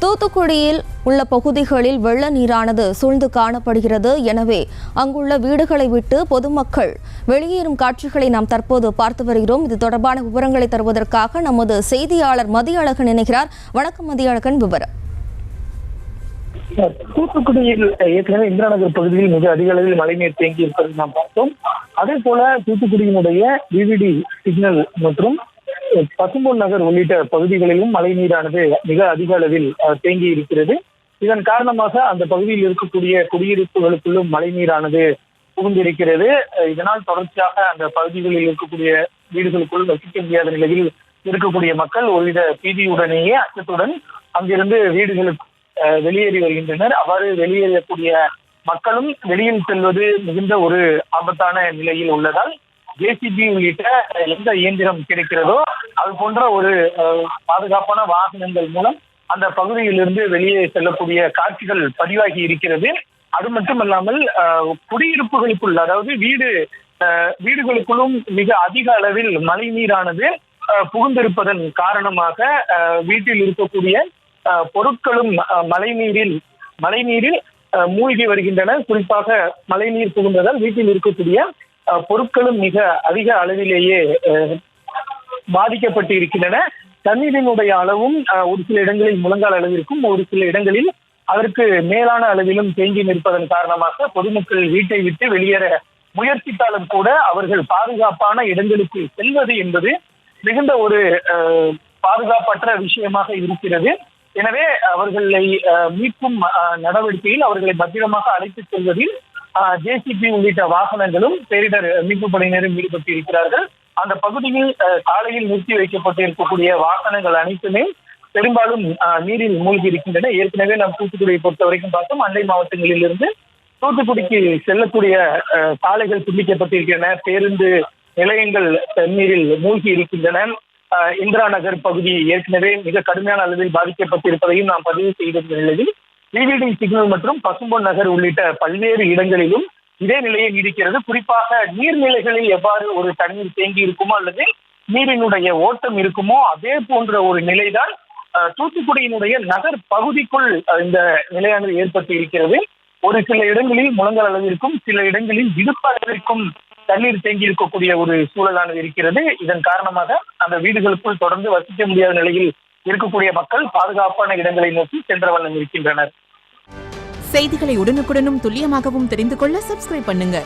தூத்துக்குடியில் உள்ள பகுதிகளில் வெள்ள நீரானது சூழ்ந்து காணப்படுகிறது. எனவே அங்குள்ள வீடுகளை விட்டு பொதுமக்கள் வெளியேறும் காட்சிகளை நாம் தற்போது பார்த்து வருகிறோம். இது தொடர்பான விவரங்களை தருவதற்காக நமது செய்தியாளர் மதியழகன் இணைகிறார். வணக்கம் மதியழகன், விவரம். தூத்துக்குடியில் ஏற்கனவே இந்திரா நகர் பகுதியில் மிக அதிக அளவில் மழைநீர் தேங்கி இருப்பதை நாம் பார்த்தோம். அதே போல தூத்துக்குடியினுடைய விவிடி சிக்னல் மற்றும் பசும்பொன் நகர் உள்ளிட்ட பகுதிகளிலும் மழை நீரானது மிக அதிக அளவில் தேங்கி இருக்கிறது. இதன் காரணமாக அந்த பகுதியில் இருக்கக்கூடிய குடியிருப்புகளுக்குள்ளும் மழை நீரானது புகுந்திருக்கிறது. இதனால் தொடர்ச்சியாக அந்த பகுதிகளில் இருக்கக்கூடிய வீடுகளுக்குள் வசிக்க முடியாத நிலையில் இருக்கக்கூடிய மக்கள் ஒருவித பீதியுடனேயே அச்சத்துடன் அங்கிருந்து வீடுகளுக்கு வெளியேறி வருகின்றனர். அவ்வாறு வெளியேறக்கூடிய மக்களும் வெளியில் செல்வது மிகுந்த ஒரு ஆபத்தான நிலையில் உள்ளதால் ஜேசிபி உள்ளிட்ட எந்த இயந்திரம் கிடைக்கிறதோ அது போன்ற ஒரு பாதுகாப்பான வாகனங்கள் மூலம் அந்த பகுதியிலிருந்து வெளியே செல்லக்கூடிய காட்சிகள் பதிவாகி இருக்கிறது. அது மட்டுமல்லாமல் குடியிருப்புகளுக்குள், அதாவது வீடுகளுக்குள்ளும் மிக அதிக அளவில் மழை நீரானது புகுந்திருப்பதன் காரணமாக வீட்டில் இருக்கக்கூடிய பொருட்களும் மழைநீரில் மூழ்கி வருகின்றன. குறிப்பாக மழைநீர் புகுந்ததால் வீட்டில் இருக்கக்கூடிய பொருட்களும் மிக அதிக அளவிலேயே பாதிக்கப்பட்டு இருக்கின்றன. தண்ணீரினுடைய அளவும் ஒரு சில இடங்களில் முழங்கால் அளவிற்கும், ஒரு சில இடங்களில் அதற்கு மேலான அளவிலும் தேங்கி நிற்பதன் காரணமாக பொதுமக்கள் வீட்டை விட்டு வெளியேற முயற்சித்தாலும் கூட அவர்கள் பாதுகாப்பான இடங்களுக்கு செல்வது என்பது மிகுந்த ஒரு பாதுகாப்பற்ற விஷயமாக இருக்கிறது. எனவே அவர்களை மீட்கும் நடவடிக்கையில் அவர்களை பத்திரமாக அழைத்து செல்வதில் ஜேசிபி உள்ளிட்ட வாகனங்களும் பேரிடர் மீட்பு படையினரும் ஈடுபட்டு இருக்கிறார்கள். அந்த பகுதியில் சாலையில் நிறுத்தி வைக்கப்பட்டு இருக்கக்கூடிய வாகனங்கள் அனைத்துமே பெரும்பாலும் நீரில் மூழ்கி இருக்கின்றன. ஏற்கனவே நாம் தூத்துக்குடியை பொறுத்த வரைக்கும் பார்த்தோம், அண்டை மாவட்டங்களில் இருந்து தூத்துக்குடிக்கு செல்லக்கூடிய சாலைகள் துண்டிக்கப்பட்டிருக்கின்றன. பேருந்து நிலையங்கள் தண்ணீரில் மூழ்கி இருக்கின்றன. இந்திரா நகர் பகுதி ஏற்கனவே மிக கடுமையான அளவில் பாதிக்கப்பட்டிருப்பதையும் நாம் பதிவு செய்திருந்த நிலையில் விவிடி சிக்னல் மற்றும் பசும்பொன் நகர் உள்ளிட்ட பல்வேறு இடங்களிலும் இதே நிலையை நீடிக்கிறது. குறிப்பாக நீர்நிலைகளில் எவ்வாறு ஒரு தண்ணீர் தேங்கி இருக்குமோ அல்லது நீரினுடைய ஓட்டம் இருக்குமோ அதே போன்ற ஒரு நிலைதான் தூத்துக்குடியினுடைய நகர் பகுதிக்குள் இந்த நிலையானது ஏற்பட்டு இருக்கிறது. ஒரு சில இடங்களில் முழங்கால் அளவிற்கும், சில இடங்களில் இடுப்பு அளவிற்கும் தண்ணீர் தேங்கி இருக்கக்கூடிய ஒரு சூழலானது இருக்கிறது. இதன் காரணமாக அந்த வீடுகளுக்குள் தொடர்ந்து வசிக்க முடியாத நிலையில் இருக்கக்கூடிய மக்கள் பாதுகாப்பான இடங்களை நோக்கி சென்ற வண்ணம் இருக்கின்றனர். செய்திகளை உடனுக்குடனும் துல்லியமாகவும் தெரிந்து கொள்ள சப்ஸ்கிரைப் பண்ணுங்க.